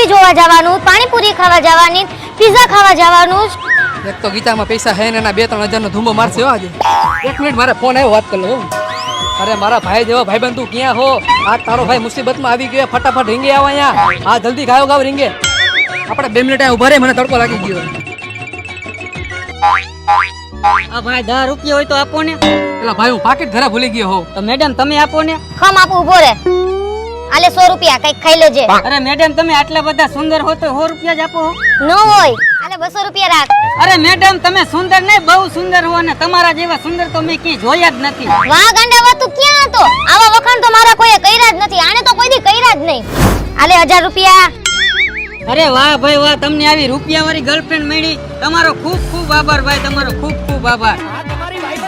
Movie જોવા જવાનું, પાણીપુરી ખાવા જવાની, પિઝા ખાવા જવાનું. એક તો ગીતામાં પૈસા હે ને એના 2-3 હજારનો ધૂમો મારશે હો આજે. એક મિનિટ મારે ફોન આવ્યો, વાત કરી લઉં. અરે મારા ભાઈ જેવો ભાઈબંધ તું ક્યાં હો? આ તારો ભાઈ મુસીબતમાં આવી ગયો, ફટાફટ રીંગે આવ અહીંયા. હા જલ્દી ગાયો ગાવ રીંગે. આપણે 2 મિનિટ ઉભા રહે, મને તડકો લાગી ગયો. આ ભાઈ 10 રૂપિયા હોય તો આપો ને. પેલા ભાઈ હું પાકીટ ઘરે ભૂલી ગયો હો. તો મેડમ તમે આપો ને. ખમ આપું, ઉભો રે. આલે 100 રૂપિયા કઈક ખાઈ લેજે. અરે મેડમ તમે આટલા બધા સુંદર હો તો 100 રૂપિયા જ આપો. ન હોય, આલે 200 રૂપિયા રાખ. અરે મેડમ તમે સુંદર નહીં, બહુ સુંદર હો ને તમારા જેવા સુંદર તો મેં ક્યાંય જોયા જ નથી. વાહ ગાંડા, તું ક્યાં હતો? આવા વખાણ તો મારા કોઈએ કર્યા જ નથી. આને તો કોઈ દી કર્યા જ નહીં. આલે 1000 રૂપિયા. અરે વાહ ભાઈ વાહ, તમને આવી રૂપિયા વાળી ગર્લફ્રેન્ડ મળી. તમારો ખૂબ ખૂબ આભાર ભાઈ, તમારો ખૂબ ખૂબ આભાર. તમારી ભાઈ